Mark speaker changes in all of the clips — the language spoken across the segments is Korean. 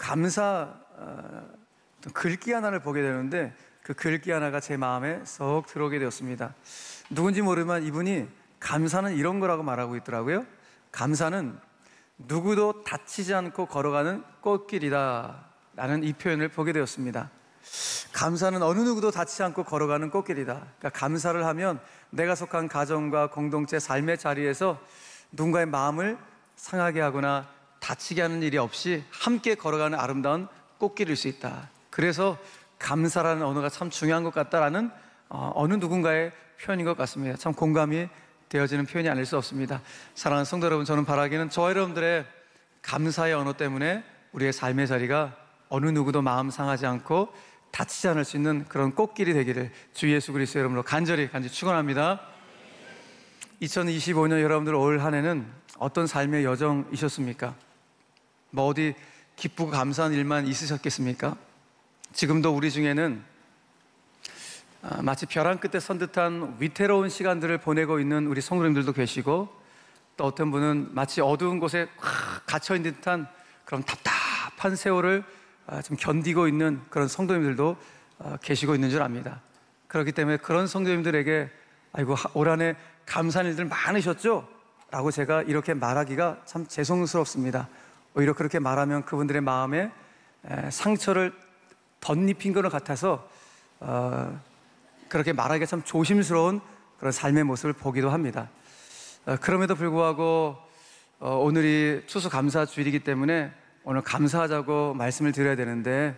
Speaker 1: 감사 글귀 하나를 보게 되는데 그 글귀 하나가 제 마음에 쏙 들어오게 되었습니다. 누군지 모르지만 이분이 감사는 이런 거라고 말하고 있더라고요. 감사는 누구도 다치지 않고 걸어가는 꽃길이다 라는 이 표현을 보게 되었습니다. 감사는 어느 누구도 다치지 않고 걸어가는 꽃길이다. 그러니까 감사를 하면 내가 속한 가정과 공동체, 삶의 자리에서 누군가의 마음을 상하게 하거나 다치게 하는 일이 없이 함께 걸어가는 아름다운 꽃길일 수 있다. 그래서 감사라는 언어가 참 중요한 것 같다라는 어느 누군가의 표현인 것 같습니다. 참 공감이 되어지는 표현이 아닐 수 없습니다. 사랑하는 성도 여러분, 저는 바라기는 저와 여러분들의 감사의 언어 때문에 우리의 삶의 자리가 어느 누구도 마음 상하지 않고 다치지 않을 수 있는 그런 꽃길이 되기를 주 예수 그리스도의 이름으로 간절히 축원합니다. 2025년 여러분들 올 한 해는 어떤 삶의 여정이셨습니까? 뭐 어디 기쁘고 감사한 일만 있으셨겠습니까? 지금도 우리 중에는 마치 벼랑 끝에 선 듯한 위태로운 시간들을 보내고 있는 우리 성도님들도 계시고, 또 어떤 분은 마치 어두운 곳에 갇혀있는 듯한 그런 답답한 세월을 좀 견디고 있는 그런 성도님들도 계시고 있는 줄 압니다. 그렇기 때문에 그런 성도님들에게 아이고 올 한 해 감사한 일들 많으셨죠? 라고 제가 이렇게 말하기가 참 죄송스럽습니다. 오히려 그렇게 말하면 그분들의 마음에 상처를 덧입힌 것 같아서 그렇게 말하기가 참 조심스러운 그런 삶의 모습을 보기도 합니다. 그럼에도 불구하고 오늘이 추수감사주일이기 때문에 오늘 감사하자고 말씀을 드려야 되는데,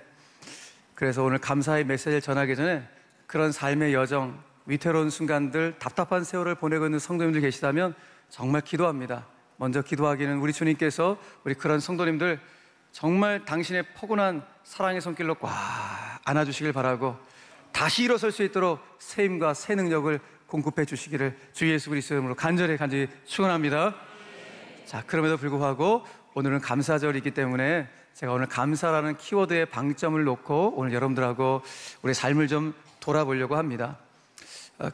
Speaker 1: 그래서 오늘 감사의 메시지를 전하기 전에 그런 삶의 여정, 위태로운 순간들, 답답한 세월을 보내고 있는 성도님들 계시다면 정말 기도합니다. 먼저 기도하기는 우리 주님께서 우리 그런 성도님들 정말 당신의 포근한 사랑의 손길로 꽉 안아주시길 바라고 다시 일어설 수 있도록 새 힘과 새 능력을 공급해 주시기를 주 예수 그리스도의 이름으로 간절히 축원합니다. 자, 그럼에도 불구하고 오늘은 감사절이기 때문에 제가 오늘 감사라는 키워드에 방점을 놓고 오늘 여러분들하고 우리의 삶을 좀 돌아보려고 합니다.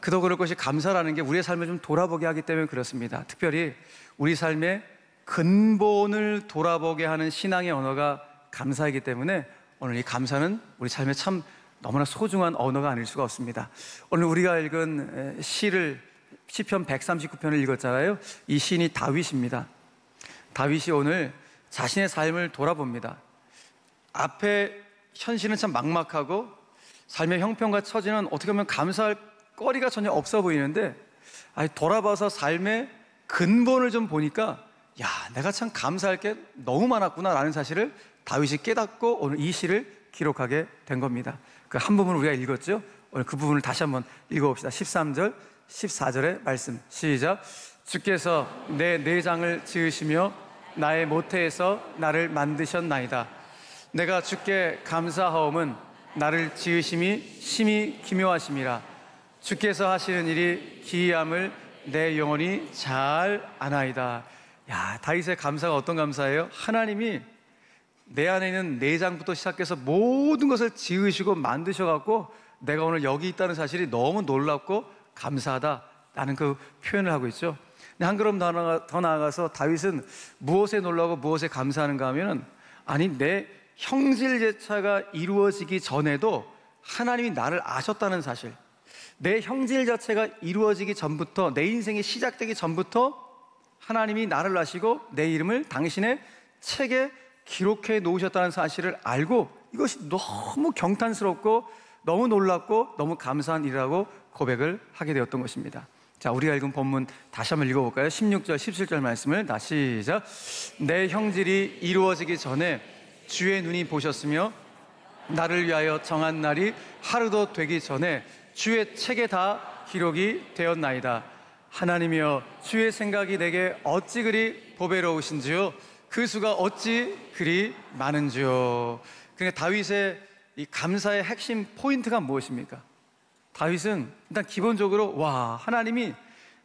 Speaker 1: 그도 그럴 것이 감사라는 게 우리의 삶을 좀 돌아보게 하기 때문에 그렇습니다. 특별히 우리 삶의 근본을 돌아보게 하는 신앙의 언어가 감사이기 때문에 오늘 이 감사는 우리 삶에 참 너무나 소중한 언어가 아닐 수가 없습니다. 오늘 우리가 읽은 시를 시편 139편을 읽었잖아요. 이 시인이 다윗입니다. 다윗이 오늘 자신의 삶을 돌아봅니다. 앞에 현실은 참 막막하고 삶의 형편과 처지는 어떻게 보면 감사할 거리가 전혀 없어 보이는데, 돌아봐서 삶의 근본을 좀 보니까 야, 내가 참 감사할 게 너무 많았구나 라는 사실을 다윗이 깨닫고 오늘 이 시를 기록하게 된 겁니다. 그 한 부분을 우리가 읽었죠. 오늘 그 부분을 다시 한번 읽어봅시다. 13절, 14절의 말씀 시작. 주께서 내 내장을 지으시며 나의 모태에서 나를 만드셨나이다. 내가 주께 감사하옴은 나를 지으심이 심히 기묘하심이라. 주께서 하시는 일이 기이함을 내 영혼이 잘 아나이다. 야, 다윗의 감사가 어떤 감사예요? 하나님이 내 안에 있는 내장부터 시작해서 모든 것을 지으시고 만드셔갖고 내가 오늘 여기 있다는 사실이 너무 놀랍고 감사하다라는 그 표현을 하고 있죠. 한 걸음 더 나아가서 다윗은 무엇에 놀라고 무엇에 감사하는가 하면, 아니 내 형질제차가 이루어지기 전에도 하나님이 나를 아셨다는 사실, 내 형질 자체가 이루어지기 전부터, 내 인생이 시작되기 전부터 하나님이 나를 아시고 내 이름을 당신의 책에 기록해 놓으셨다는 사실을 알고, 이것이 너무 경탄스럽고 너무 놀랍고 너무 감사한 일이라고 고백을 하게 되었던 것입니다. 자, 우리가 읽은 본문 다시 한번 읽어볼까요? 16절, 17절 말씀을 다시 시작. 내 형질이 이루어지기 전에 주의 눈이 보셨으며 나를 위하여 정한 날이 하루도 되기 전에 주의 책에 다 기록이 되었나이다. 하나님이여, 주의 생각이 내게 어찌 그리 보배로우신지요, 그 수가 어찌 그리 많은지요. 그러니까 다윗의 이 감사의 핵심 포인트가 무엇입니까? 다윗은 일단 기본적으로 하나님이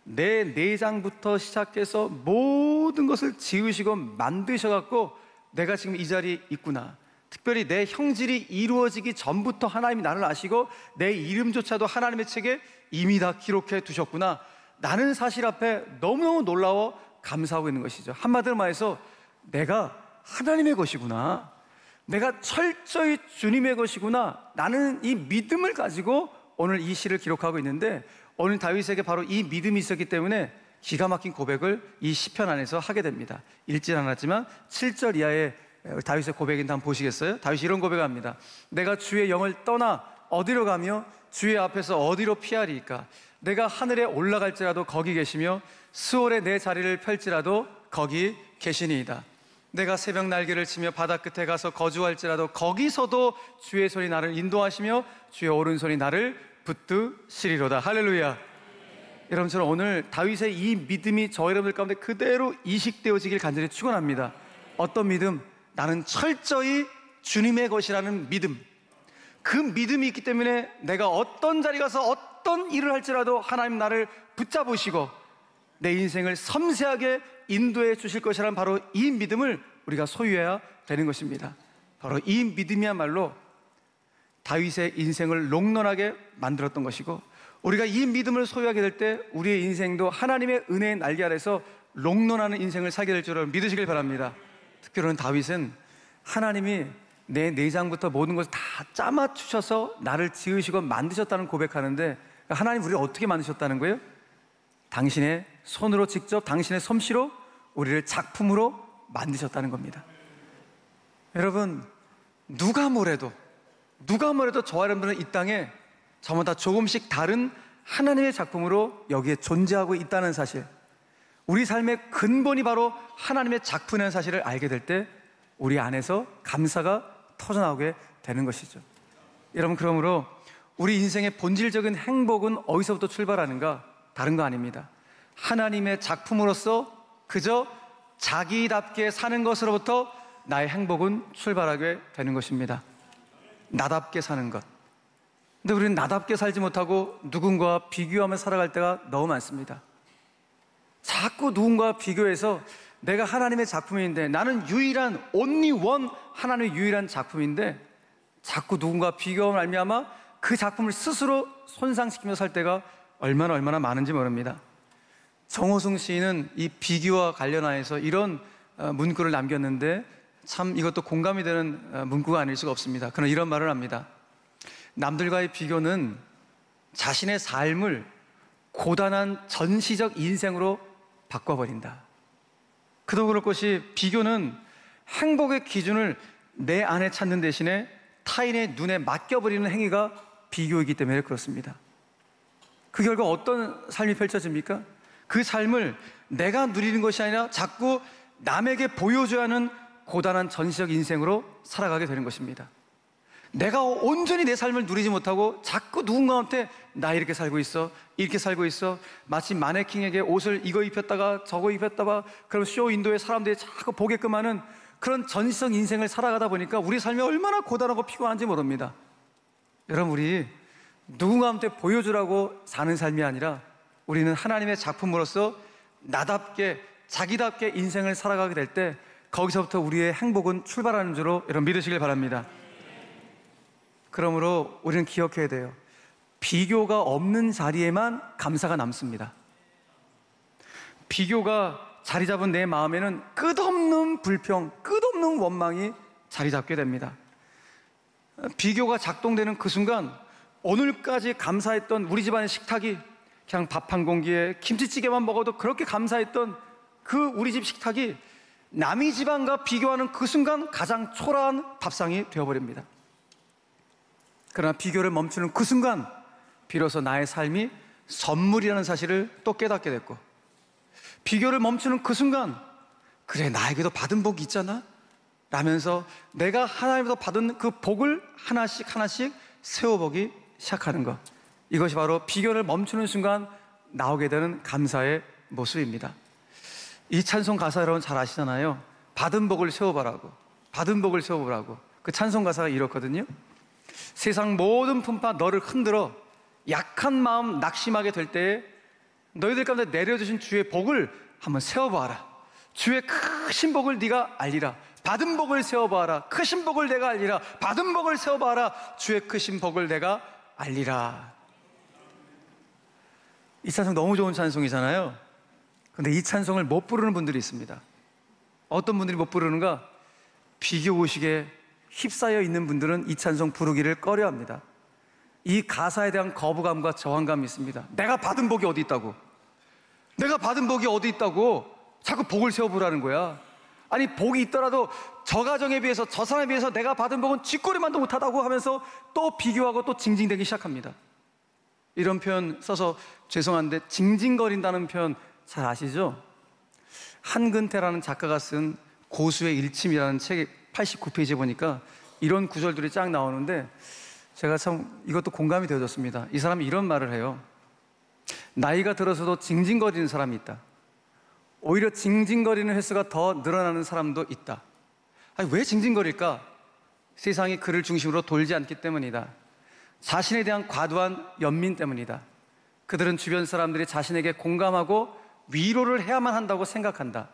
Speaker 1: 내 내장부터 시작해서 모든 것을 지으시고 만드셔갖고 내가 지금 이 자리에 있구나, 특별히 내 형질이 이루어지기 전부터 하나님이 나를 아시고 내 이름조차도 하나님의 책에 이미 다 기록해 두셨구나, 나는 사실 앞에 너무너무 놀라워 감사하고 있는 것이죠. 한마디로 말해서 내가 하나님의 것이구나, 내가 철저히 주님의 것이구나, 나는 이 믿음을 가지고 오늘 이 시를 기록하고 있는데, 오늘 다윗에게 바로 이 믿음이 있었기 때문에 기가 막힌 고백을 이 시편 안에서 하게 됩니다. 읽진 않았지만 7절 이하의 다윗의 고백인데 한번 보시겠어요? 다윗이 이런 고백합니다. 내가 주의 영을 떠나 어디로 가며 주의 앞에서 어디로 피하리이까? 내가 하늘에 올라갈지라도 거기 계시며 수월에 내 자리를 펼지라도 거기 계시니이다. 내가 새벽 날개를 치며 바다 끝에 가서 거주할지라도 거기서도 주의 손이 나를 인도하시며 주의 오른손이 나를 붙드시리로다. 할렐루야. 여러분처럼 오늘 다윗의 이 믿음이 저 여러분들 가운데 그대로 이식되어지길 간절히 축원합니다. 어떤 믿음? 나는 철저히 주님의 것이라는 믿음. 그 믿음이 있기 때문에 내가 어떤 자리 가서 어떤 일을 할지라도 하나님 나를 붙잡으시고 내 인생을 섬세하게 인도해 주실 것이라는 바로 이 믿음을 우리가 소유해야 되는 것입니다. 바로 이 믿음이야말로 다윗의 인생을 롱런하게 만들었던 것이고, 우리가 이 믿음을 소유하게 될 때 우리의 인생도 하나님의 은혜의 날개 아래서 롱런하는 인생을 살게 될 줄을 믿으시길 바랍니다. 특별히 다윗은 하나님이 내 내장부터 모든 것을 다 짜맞추셔서 나를 지으시고 만드셨다는 고백하는데, 하나님 우리를 어떻게 만드셨다는 거예요? 당신의 손으로 직접 당신의 솜씨로 우리를 작품으로 만드셨다는 겁니다. 여러분, 누가 뭐래도 저와 여러분들은 이 땅에 저마다 조금씩 다른 하나님의 작품으로 여기에 존재하고 있다는 사실, 우리 삶의 근본이 바로 하나님의 작품이라는 사실을 알게 될 때 우리 안에서 감사가 터져나오게 되는 것이죠. 여러분, 그러므로 우리 인생의 본질적인 행복은 어디서부터 출발하는가? 다른 거 아닙니다. 하나님의 작품으로서 그저 자기답게 사는 것으로부터 나의 행복은 출발하게 되는 것입니다. 나답게 사는 것. 근데 우리는 나답게 살지 못하고 누군가와 비교하며 살아갈 때가 너무 많습니다. 자꾸 누군가와 비교해서 내가 하나님의 작품인데, 나는 유일한 only one 하나님의 유일한 작품인데 자꾸 누군가 비교함을 알미암아 그 작품을 스스로 손상시키며 살 때가 얼마나 많은지 모릅니다. 정호승 시인은 이 비교와 관련하여서 이런 문구를 남겼는데 참 이것도 공감이 되는 문구가 아닐 수가 없습니다. 그러나 이런 말을 합니다. 남들과의 비교는 자신의 삶을 고단한 전시적 인생으로 바꿔버린다. 그도 그럴 것이, 비교는 행복의 기준을 내 안에 찾는 대신에 타인의 눈에 맡겨버리는 행위가 비교이기 때문에 그렇습니다. 그 결과 어떤 삶이 펼쳐집니까? 그 삶을 내가 누리는 것이 아니라 자꾸 남에게 보여줘야 하는 고단한 전시적 인생으로 살아가게 되는 것입니다. 내가 온전히 내 삶을 누리지 못하고 자꾸 누군가한테 나 이렇게 살고 있어, 이렇게 살고 있어, 마치 마네킹에게 옷을 이거 입혔다가 저거 입혔다가 그럼 쇼 인도에 사람들이 자꾸 보게끔 하는 그런 전시적 인생을 살아가다 보니까 우리 삶이 얼마나 고단하고 피곤한지 모릅니다. 여러분, 우리 누군가한테 보여주라고 사는 삶이 아니라 우리는 하나님의 작품으로서 나답게 자기답게 인생을 살아가게 될 때 거기서부터 우리의 행복은 출발하는 줄로 여러분 믿으시길 바랍니다. 그러므로 우리는 기억해야 돼요. 비교가 없는 자리에만 감사가 남습니다. 비교가 자리 잡은 내 마음에는 끝없는 불평, 끝없는 원망이 자리 잡게 됩니다. 비교가 작동되는 그 순간 오늘까지 감사했던 우리 집안의 식탁이 그냥 밥 한 공기에 김치찌개만 먹어도 그렇게 감사했던 그 우리 집 식탁이 남의 집안과 비교하는 그 순간 가장 초라한 밥상이 되어버립니다. 그러나 비교를 멈추는 그 순간 비로소 나의 삶이 선물이라는 사실을 또 깨닫게 됐고, 비교를 멈추는 그 순간 그래, 나에게도 받은 복이 있잖아 라면서 내가 하나님에서 받은 그 복을 하나씩 세워보기 시작하는 것, 이것이 바로 비교를 멈추는 순간 나오게 되는 감사의 모습입니다. 이 찬송 가사 여러분 잘 아시잖아요. 받은 복을 세워보라고, 받은 복을 세워보라고. 그 찬송 가사가 이렇거든요. 세상 모든 풍파 너를 흔들어 약한 마음 낙심하게 될 때에 너희들 가운데 내려주신 주의 복을 한번 세워봐라. 주의 크신 복을 네가 알리라. 받은 복을 세워봐라. 크신 복을 내가 알리라. 받은 복을 세워봐라. 주의 크신 복을 내가 알리라. 이 찬송 너무 좋은 찬송이잖아요. 근데 이 찬송을 못 부르는 분들이 있습니다. 어떤 분들이 못 부르는가? 비교 의식에 휩싸여 있는 분들은 이 찬송 부르기를 꺼려합니다. 이 가사에 대한 거부감과 저항감이 있습니다. 내가 받은 복이 어디 있다고? 내가 받은 복이 어디 있다고 자꾸 복을 세워보라는 거야. 아니, 복이 있더라도 저 가정에 비해서, 저 사람에 비해서 내가 받은 복은 쥐꼬리만도 못하다고 하면서 또 비교하고 또 징징대기 시작합니다. 이런 표현 써서 죄송한데, 징징거린다는 표현 잘 아시죠? 한근태라는 작가가 쓴 고수의 일침이라는 책의 89페이지에 보니까 이런 구절들이 쫙 나오는데, 제가 참 이것도 공감이 되어졌습니다. 이 사람이 이런 말을 해요. 나이가 들어서도 징징거리는 사람이 있다. 오히려 징징거리는 횟수가 더 늘어나는 사람도 있다. 아니, 왜 징징거릴까? 세상이 그를 중심으로 돌지 않기 때문이다. 자신에 대한 과도한 연민 때문이다. 그들은 주변 사람들이 자신에게 공감하고 위로를 해야만 한다고 생각한다.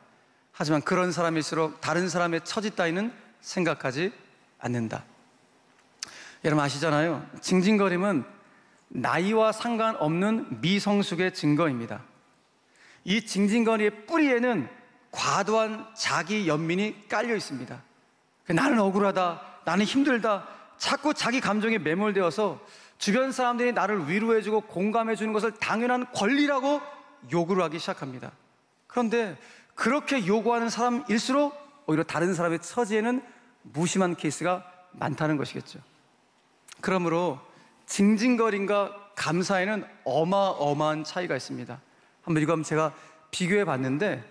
Speaker 1: 하지만 그런 사람일수록 다른 사람의 처지 따위는 생각하지 않는다. 여러분 아시잖아요. 징징거림은 나이와 상관없는 미성숙의 증거입니다. 이 징징거리의 뿌리에는 과도한 자기 연민이 깔려 있습니다. 나는 억울하다, 나는 힘들다, 자꾸 자기 감정에 매몰되어서 주변 사람들이 나를 위로해주고 공감해주는 것을 당연한 권리라고 요구를 하기 시작합니다. 그런데 그렇게 요구하는 사람일수록 오히려 다른 사람의 처지에는 무심한 케이스가 많다는 것이겠죠. 그러므로 징징거림과 감사에는 어마어마한 차이가 있습니다. 한번 이거 제가 비교해 봤는데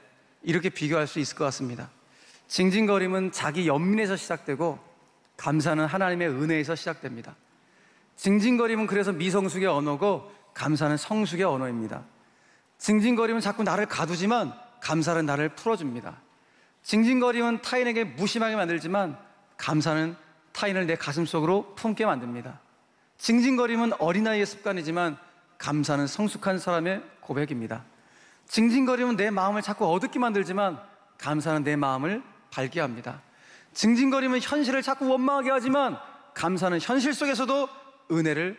Speaker 1: 이렇게 비교할 수 있을 것 같습니다. 징징거림은 자기 연민에서 시작되고 감사는 하나님의 은혜에서 시작됩니다. 징징거림은 그래서 미성숙의 언어고 감사는 성숙의 언어입니다. 징징거림은 자꾸 나를 가두지만 감사는 나를 풀어줍니다. 징징거림은 타인에게 무심하게 만들지만 감사는 타인을 내 가슴속으로 품게 만듭니다. 징징거림은 어린아이의 습관이지만 감사는 성숙한 사람의 고백입니다. 징징거림은 내 마음을 자꾸 어둡게 만들지만 감사는 내 마음을 밝게 합니다. 징징거림은 현실을 자꾸 원망하게 하지만 감사는 현실 속에서도 은혜를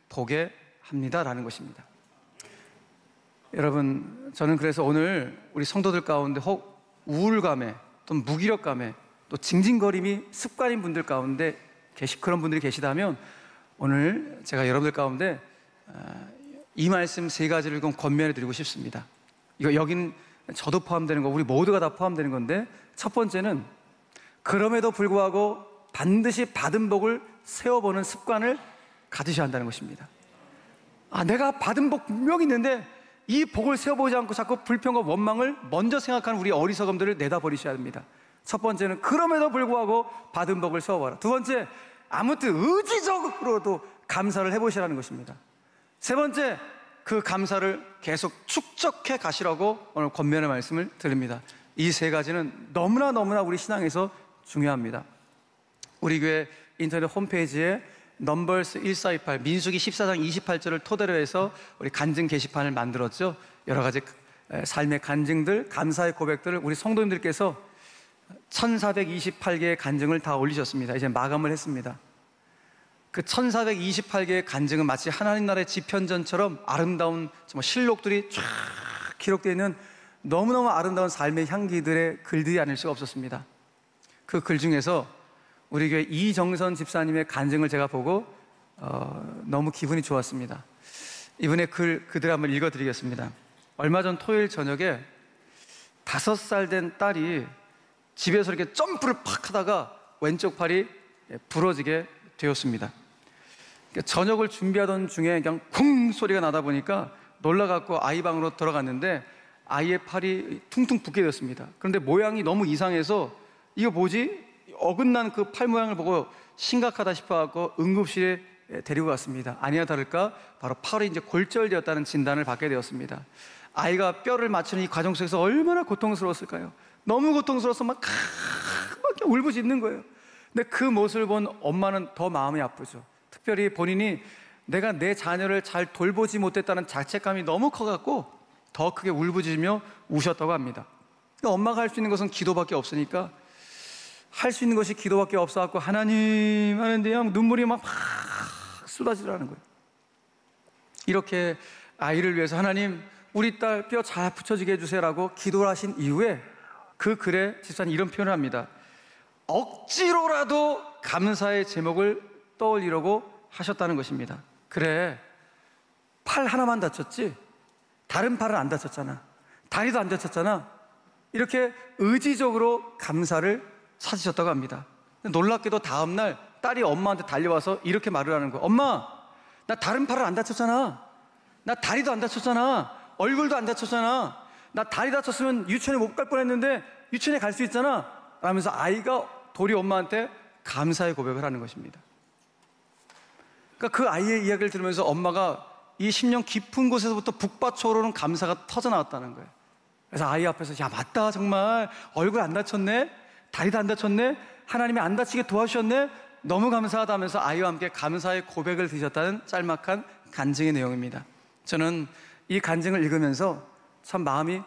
Speaker 1: 보게 합니다라는 것입니다. 여러분, 저는 그래서 오늘 우리 성도들 가운데 혹 우울감에 또 무기력감에 또 징징거림이 습관인 분들 가운데 그런 분들이 계시다면 오늘 제가 여러분들 가운데 이 말씀 세 가지를 좀 권면해 드리고 싶습니다. 이거 여긴 저도 포함되는 거, 우리 모두가 다 포함되는 건데, 첫 번째는 그럼에도 불구하고 반드시 받은 복을 세워보는 습관을 가지셔야 한다는 것입니다. 내가 받은 복 분명히 있는데 이 복을 세워보지 않고 자꾸 불평과 원망을 먼저 생각하는 우리 어리석음들을 내다버리셔야 합니다. 첫 번째는 그럼에도 불구하고 받은 복을 세워봐라. 두 번째, 아무튼 의지적으로도 감사를 해보시라는 것입니다. 세 번째, 그 감사를 계속 축적해 가시라고 오늘 권면의 말씀을 드립니다. 이 세 가지는 너무나 우리 신앙에서 중요합니다. 우리 교회 인터넷 홈페이지에 넘버스 1428 민수기 14장 28절을 토대로 해서 우리 간증 게시판을 만들었죠. 여러 가지 삶의 간증들, 감사의 고백들을 우리 성도님들께서 1428개의 간증을 다 올리셨습니다. 이제 마감을 했습니다. 그 1428개의 간증은 마치 하나님 나라의 지편전처럼 아름다운 정말 실록들이 쫙 기록되어 있는 너무너무 아름다운 삶의 향기들의 글들이 아닐 수가 없었습니다. 그 글 중에서 우리 교회 이정선 집사님의 간증을 제가 보고 너무 기분이 좋았습니다. 이분의 그들 한번 읽어드리겠습니다. 얼마 전 토요일 저녁에 5살 된 딸이 집에서 이렇게 점프를 팍 하다가 왼쪽 팔이 부러지게 되었습니다. 저녁을 준비하던 중에 그냥 쿵 소리가 나다 보니까 놀라갖고 아이 방으로 들어갔는데 아이의 팔이 퉁퉁 붓게 되었습니다. 그런데 모양이 너무 이상해서 이거 뭐지? 어긋난 그 팔 모양을 보고 심각하다 싶어갖고 응급실에 데리고 갔습니다. 아니나 다를까 바로 팔이 이제 골절되었다는 진단을 받게 되었습니다. 아이가 뼈를 맞추는 이 과정 속에서 얼마나 고통스러웠을까요? 너무 고통스러워서 막 울부짖는 거예요. 근데 그 모습을 본 엄마는 더 마음이 아프죠. 특별히 본인이 내가 내 자녀를 잘 돌보지 못했다는 자책감이 너무 커갖고 더 크게 울부짖으며 우셨다고 합니다. 그러니까 엄마가 할 수 있는 것은 기도밖에 없으니까 할 수 있는 것이 기도밖에 없어갖고 하나님 하는데 눈물이 막 쏟아지라는 거예요. 이렇게 아이를 위해서 하나님 우리 딸 뼈 잘 붙여지게 해주세요라고 기도를 하신 이후에 그 글에 집사님 이런 표현을 합니다. 억지로라도 감사의 제목을 떠올리려고 하셨다는 것입니다. 그래, 팔 하나만 다쳤지 다른 팔은 안 다쳤잖아, 다리도 안 다쳤잖아. 이렇게 의지적으로 감사를 찾으셨다고 합니다. 놀랍게도 다음날 딸이 엄마한테 달려와서 이렇게 말을 하는 거예요. 엄마, 나 다른 팔을 안 다쳤잖아, 나 다리도 안 다쳤잖아, 얼굴도 안 다쳤잖아, 나 다리 다쳤으면 유치원에 못 갈 뻔했는데 유치원에 갈 수 있잖아 라면서 아이가 도리 엄마한테 감사의 고백을 하는 것입니다. 그러니까 그 아이의 이야기를 들으면서 엄마가 이 심령 깊은 곳에서부터 북받쳐오르는 감사가 터져나왔다는 거예요. 그래서 아이 앞에서 야, 맞다, 정말 얼굴 안 다쳤네, 다리도 안 다쳤네, 하나님이 안 다치게 도와주셨네, 너무 감사하다 하면서 아이와 함께 감사의 고백을 드렸다는 짤막한 간증의 내용입니다. 저는 이 간증을 읽으면서 참 마음이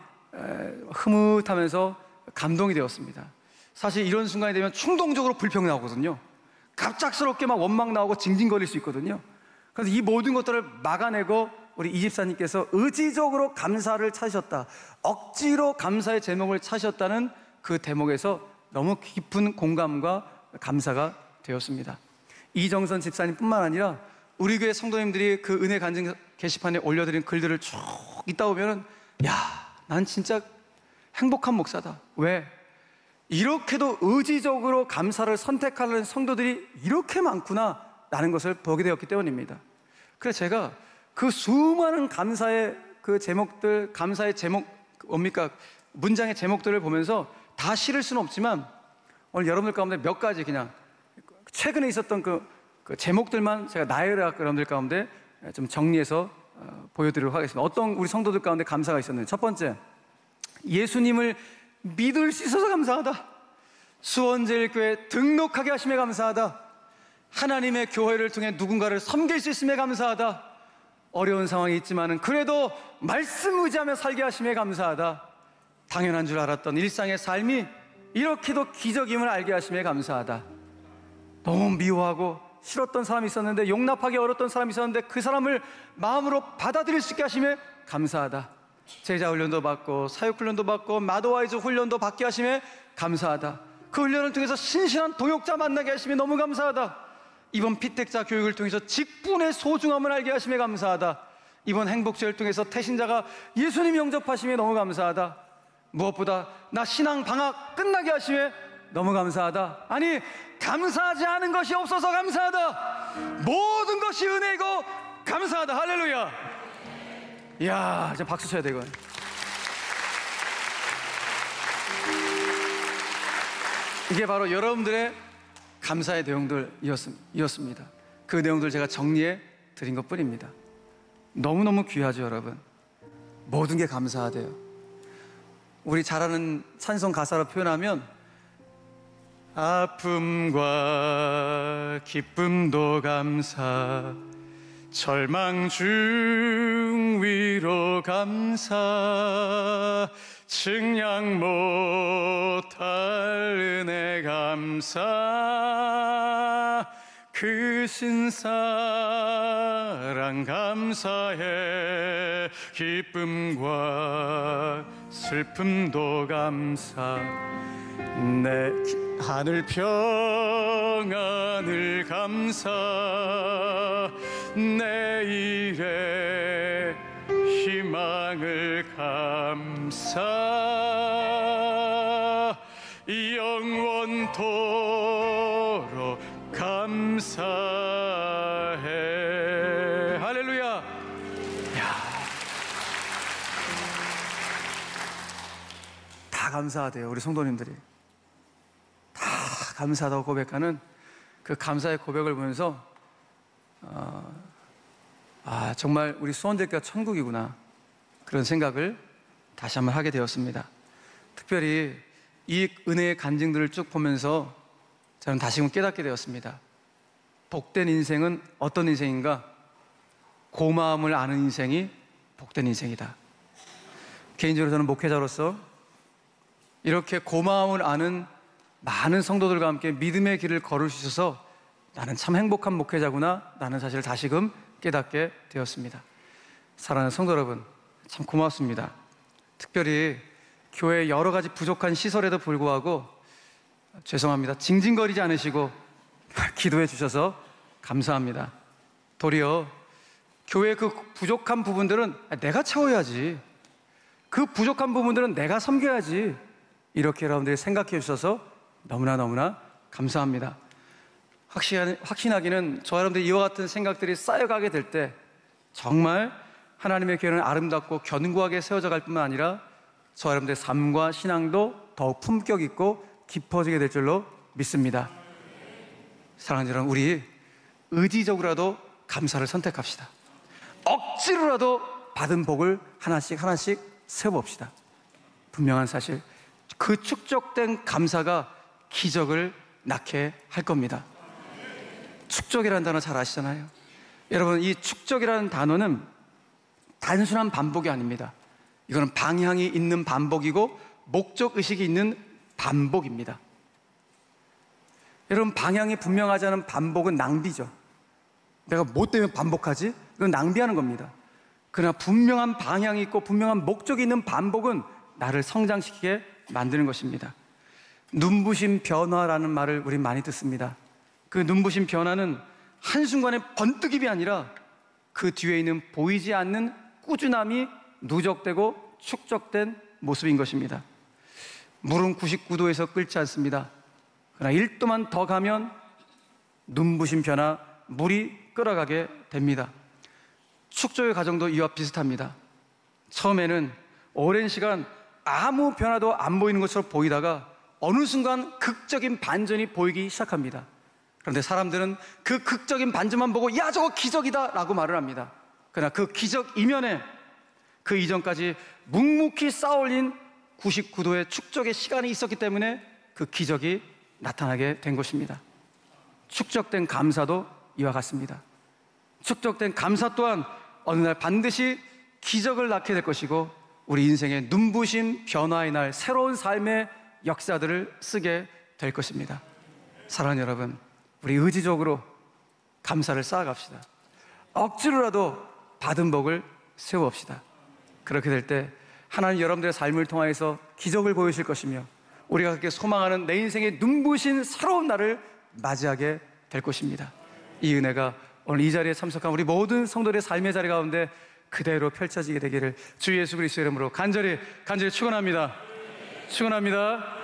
Speaker 1: 흐뭇하면서 감동이 되었습니다. 사실 이런 순간이 되면 충동적으로 불평이 나오거든요. 갑작스럽게 막 원망 나오고 징징거릴 수 있거든요. 그래서 이 모든 것들을 막아내고 우리 이 집사님께서 의지적으로 감사를 찾으셨다, 억지로 감사의 제목을 찾으셨다는 그 대목에서 너무 깊은 공감과 감사가 되었습니다. 이정선 집사님뿐만 아니라 우리 교회 성도님들이 그 은혜 간증 게시판에 올려드린 글들을 쭉 읽다 보면은 야, 난 진짜 행복한 목사다. 왜? 이렇게도 의지적으로 감사를 선택하는 성도들이 이렇게 많구나 라는 것을 보게 되었기 때문입니다. 그래서 제가 그 수많은 감사의 그 제목들, 감사의 제목 뭡니까? 문장의 제목들을 보면서 다 실을 수는 없지만 오늘 여러분들 가운데 몇 가지 그냥 최근에 있었던 그 제목들만 제가 나열학 여러분들 가운데 좀 정리해서 보여드리도록 하겠습니다. 어떤 우리 성도들 가운데 감사가 있었는지. 첫 번째, 예수님을 믿을 수 있어서 감사하다. 수원제일교회 등록하게 하심에 감사하다. 하나님의 교회를 통해 누군가를 섬길 수 있음에 감사하다. 어려운 상황이 있지만은 그래도 말씀 의지하며 살게 하심에 감사하다. 당연한 줄 알았던 일상의 삶이 이렇게도 기적임을 알게 하심에 감사하다. 너무 미워하고 싫었던 사람이 있었는데, 용납하기 어려웠던 사람이 있었는데 그 사람을 마음으로 받아들일 수 있게 하심에 감사하다. 제자 훈련도 받고 사역 훈련도 받고 마도와이즈 훈련도 받게 하심에 감사하다. 그 훈련을 통해서 신실한 동역자 만나게 하심에 너무 감사하다. 이번 피택자 교육을 통해서 직분의 소중함을 알게 하심에 감사하다. 이번 행복제를 통해서 태신자가 예수님 영접하심에 너무 감사하다. 무엇보다 나 신앙 방학 끝나게 하심에 너무 감사하다. 아니, 감사하지 않은 것이 없어서 감사하다. 모든 것이 은혜이고 감사하다. 할렐루야. 이야, 이제 박수 쳐야 돼 이건. 이게 바로 여러분들의 감사의 내용들이었습니다. 그 내용들 제가 정리해 드린 것뿐입니다. 너무너무 귀하죠 여러분. 모든 게 감사하대요. 우리 잘 아는 찬송 가사로 표현하면 아픔과 기쁨도 감사, 절망 중 위로 감사, 증량 못할 은혜 감사, 크신 사랑 감사해, 기쁨과 슬픔도 감사, 내 하늘 평안을 감사, 내일의 희망을 감사, 영원토록 감사해. 할렐루야. 야. 다 감사하대요 우리 성도님들이. 다 감사하다고 고백하는 그 감사의 고백을 보면서 정말 우리 수원대교가 천국이구나, 그런 생각을 다시 한번 하게 되었습니다. 특별히 이 은혜의 간증들을 쭉 보면서 저는 다시금 깨닫게 되었습니다. 복된 인생은 어떤 인생인가? 고마움을 아는 인생이 복된 인생이다. 개인적으로 저는 목회자로서 이렇게 고마움을 아는 많은 성도들과 함께 믿음의 길을 걸을 수 있어서 나는 참 행복한 목회자구나 라는 사실을 다시금 깨닫게 되었습니다. 사랑하는 성도 여러분, 참 고맙습니다. 특별히 교회의 여러 가지 부족한 시설에도 불구하고 죄송합니다, 징징거리지 않으시고 기도해 주셔서 감사합니다. 도리어 교회의 그 부족한 부분들은 내가 채워야지, 그 부족한 부분들은 내가 섬겨야지, 이렇게 여러분들이 생각해 주셔서 너무나 감사합니다. 확신하기는 저 여러분들 이와 같은 생각들이 쌓여가게 될 때 정말 하나님의 교회는 아름답고 견고하게 세워져 갈 뿐만 아니라 저 여러분들의 삶과 신앙도 더욱 품격 있고 깊어지게 될 줄로 믿습니다. 사랑하는 여러분, 우리 의지적으로라도 감사를 선택합시다. 억지로라도 받은 복을 하나씩 세워봅시다. 분명한 사실, 그 축적된 감사가 기적을 낳게 할 겁니다. 축적이라는 단어 잘 아시잖아요. 여러분, 이 축적이라는 단어는 단순한 반복이 아닙니다. 이거는 방향이 있는 반복이고 목적의식이 있는 반복입니다. 여러분, 방향이 분명하지 않은 반복은 낭비죠. 내가 뭐 때문에 반복하지? 이건 낭비하는 겁니다. 그러나 분명한 방향이 있고 분명한 목적이 있는 반복은 나를 성장시키게 만드는 것입니다. 눈부신 변화라는 말을 우리 많이 듣습니다. 그 눈부신 변화는 한순간의 번뜩임이 아니라 그 뒤에 있는 보이지 않는 꾸준함이 누적되고 축적된 모습인 것입니다. 물은 99도에서 끓지 않습니다. 그러나 1도만 더 가면 눈부신 변화, 물이 끓어가게 됩니다. 축적의 과정도 이와 비슷합니다. 처음에는 오랜 시간 아무 변화도 안 보이는 것처럼 보이다가 어느 순간 극적인 반전이 보이기 시작합니다. 그런데 사람들은 그 극적인 반전만 보고 야, 저거 기적이다 라고 말을 합니다. 그러나 그 기적 이면에 그 이전까지 묵묵히 쌓아올린 99도의 축적의 시간이 있었기 때문에 그 기적이 나타나게 된 것입니다. 축적된 감사도 이와 같습니다. 축적된 감사 또한 어느 날 반드시 기적을 낳게 될 것이고 우리 인생의 눈부신 변화의 날, 새로운 삶의 역사들을 쓰게 될 것입니다. 사랑하는 여러분, 우리 의지적으로 감사를 쌓아갑시다. 억지로라도 받은 복을 세워봅시다. 그렇게 될 때 하나님 여러분들의 삶을 통하여서 기적을 보여주실 것이며 우리가 그렇게 소망하는 내 인생의 눈부신 새로운 날을 맞이하게 될 것입니다. 이 은혜가 오늘 이 자리에 참석한 우리 모든 성도들의 삶의 자리 가운데 그대로 펼쳐지게 되기를 주 예수 그리스도의 이름으로 간절히 축원합니다. 축원합니다.